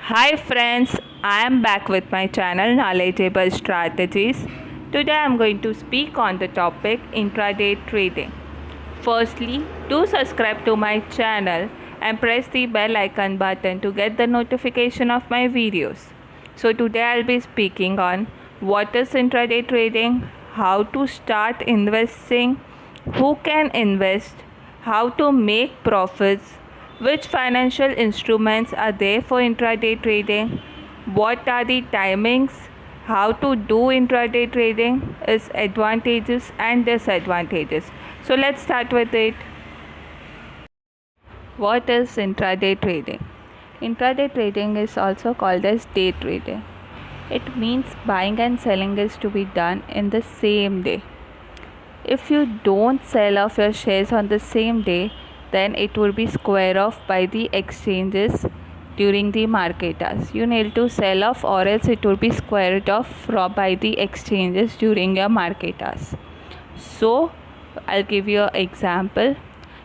Hi friends, I am back with my channel Knowledgeable Strategies. Today I am going to speak on the topic intraday trading. Firstly, do subscribe to my channel and press the bell icon button to get the notification of my videos. So today I'll be speaking on what is intraday trading, how to start investing, who can invest, how to make profits, which financial instruments are there for intraday trading, what are the timings, how to do intraday trading, its advantages and disadvantages. So let's start with it. What is intraday trading? Intraday trading is also called as day trading. It means buying and selling is to be done in the same day. If you don't sell off your shares on the same day, then it will be square off by the exchanges during the market hours. You need to sell off or else it will be squared off by the exchanges during your market hours. So I'll give you an example.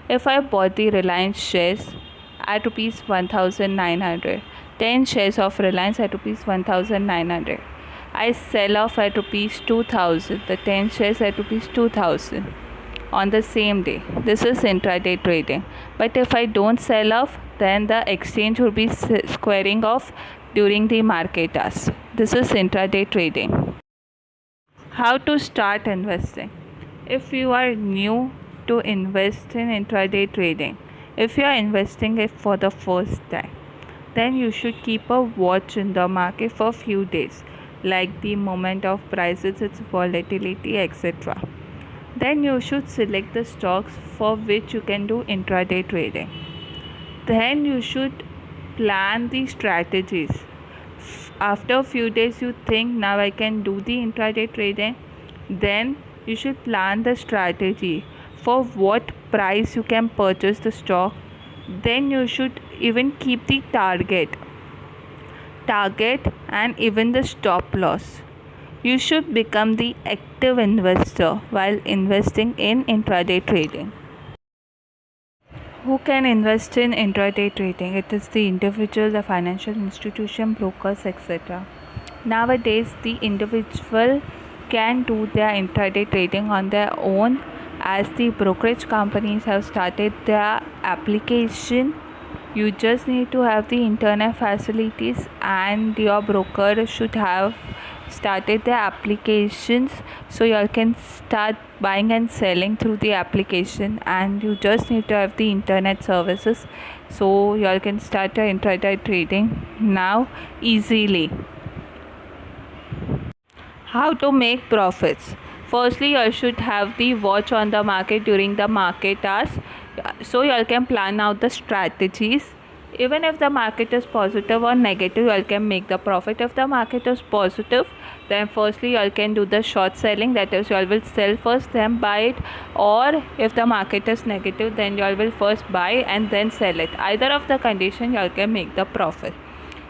If I bought the Reliance shares at rupees 1900, 10 shares of Reliance at rupees 1900, I sell off at rupees 2000, the 10 shares at rupees 2000 on the same day. This is intraday trading. But if I don't sell off, then the exchange will be squaring off during the market hours. This is intraday trading. How to start investing? If you are new to invest in intraday trading, if you are investing it for the first time, then you should keep a watch in the market for a few days, like the movement of prices, its volatility, etc. Then you should select the stocks for which you can do intraday trading. Then you should plan the strategies. After a few days you think now I can do the intraday trading, then you should plan the strategy for what price you can purchase the stock. Then you should even keep the target and even the stop loss. You should become the active investor while investing in intraday trading. Who can invest in intraday trading? It is the individual, the financial institution, brokers, etc. Nowadays, the individual can do their intraday trading on their own, as the brokerage companies have started their application. You just need to have the internet facilities, and your broker should have started their applications, so you all can start buying and selling through the application, and you just need to have the internet services, so you all can start your intraday trading now easily. How to make profits? Firstly, you should have the watch on the market during the market hours, so you all can plan out the strategies. Even if the market is positive or negative, you all can make the profit. If the market is positive, then firstly you all can do the short selling, that is you all will sell first then buy it, or if the market is negative, then you all will first buy and then sell it. Either of the condition you all can make the profit.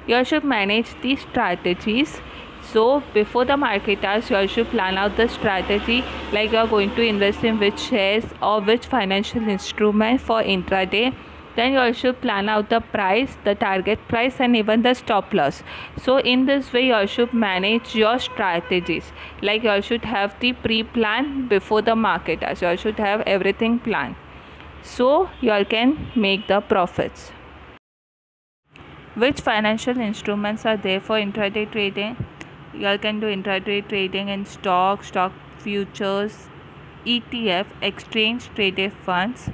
You all should manage the strategies. So before the market hours, you all should plan out the strategy, like you are going to invest in which shares or which financial instrument for intraday. Then you all should plan out the price, the target price, and even the stop loss. So in this way you all should manage your strategies, like you all should have the pre-plan before the market hours. You all should have everything planned, so you all can make the profits. Which financial instruments are there for intraday trading? You all can do intraday trading in stock futures, ETF, exchange traded funds,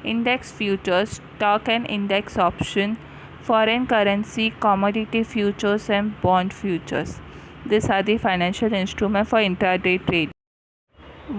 index futures, stock and index option, foreign currency, commodity futures and bond futures. These are the financial instruments for intraday trading.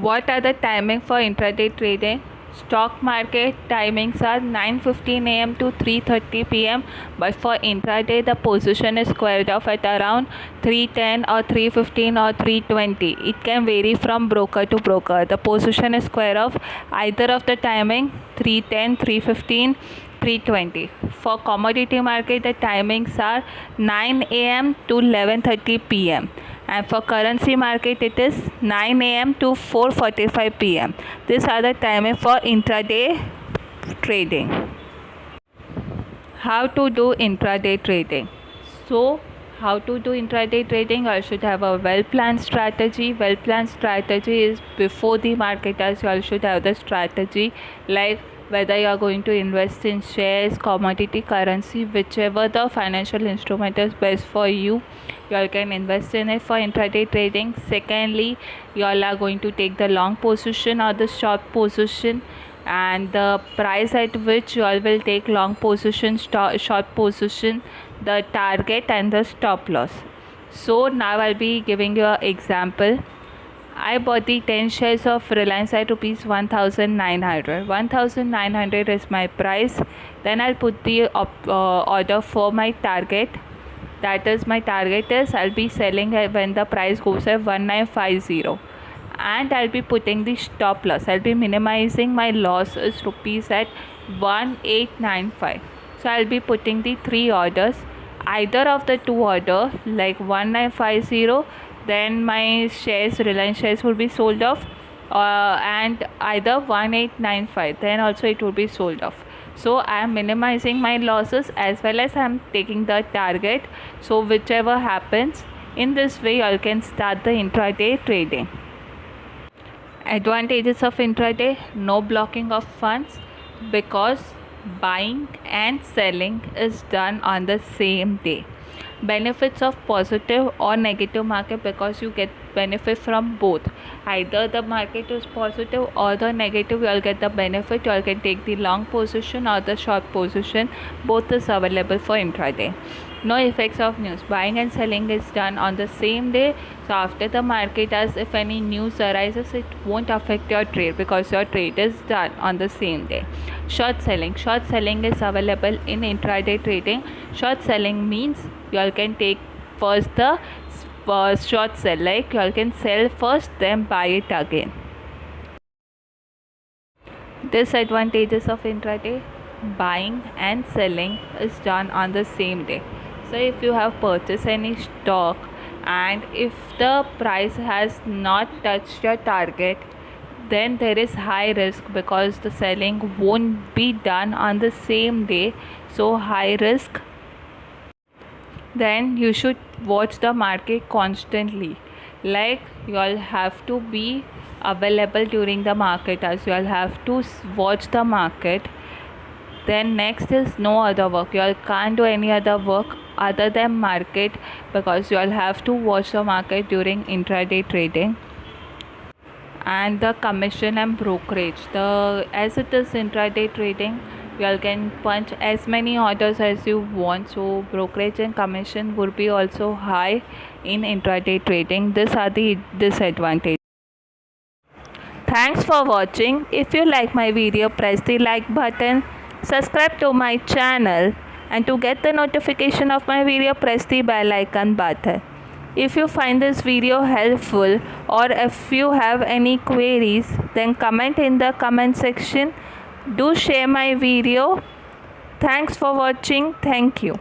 What are the timing for intraday trading? Stock market timings are 9:15 a.m. to 3:30 p.m. But for intraday, the position is squared off at around 3:10 or 3:15 or 3:20. It can vary from broker to broker. The position is square off either of the timing, 3:10, 3:15, 3:20. For commodity market, the timings are 9 a.m. to 11:30 p.m. and for currency market it is 9 a.m. to 4:45 p.m. These are the timing for intraday trading. How to do intraday trading? So how to do intraday trading? I should have a well-planned strategy. Well-planned strategy is before the market as you all should have the strategy, like whether you are going to invest in shares, commodity, currency, whichever the financial instrument is best for you, you all can invest in it for intraday trading. Secondly, you all are going to take the long position or the short position, and the price at which you all will take long position, short position, the target and the stop loss. So now I'll be giving you an example. I bought the 10 shares of Reliance at rupees 1900. 1900 is my price. Then I'll put the order for my target. That is, my target is I'll be selling when the price goes at 1950, and I'll be putting the stop loss. I'll be minimizing my loss is rupees at 1895. So I'll be putting the 3 orders. Either of the 2 order, like 1950, then my shares, Reliance shares, will be sold off, and either 1895, then also it will be sold off. So I am minimizing my losses as well as I am taking the target. So whichever happens, in this way you can start the intraday trading. Advantages of intraday: no blocking of funds, because buying and selling is done on the same day. Benefits of positive or negative market, because you get benefit from both. Either the market is positive or the negative, you will get the benefit. You all can take the long position or the short position. Both is available for intraday. No effects of news. Buying and selling is done on the same day. So after the market, as if any news arises, it won't affect your trade because your trade is done on the same day. Short selling. Short selling is available in intraday trading. Short selling means you all can take first the short sell, like you all can sell first then buy it again. Disadvantages of intraday: buying and selling is done on the same day. So if you have purchased any stock and if the price has not touched your target, then there is high risk because the selling won't be done on the same day. So high risk. Then you should watch the market constantly, like you all have to be available during the market, as you all have to watch the market. Then next is no other work. You all can't do any other work other than market, because you all have to watch the market during intraday trading. And the commission and brokerage, as it is intraday trading, you all can punch as many orders as you want, so brokerage and commission would be also high in intraday trading. These are the disadvantages. Thanks for watching. If you like my video, press the like button, subscribe to my channel, and to get the notification of my video, press the bell icon button. If you find this video helpful, or if you have any queries, then comment in the comment section. Do share my video. Thanks for watching. Thank you.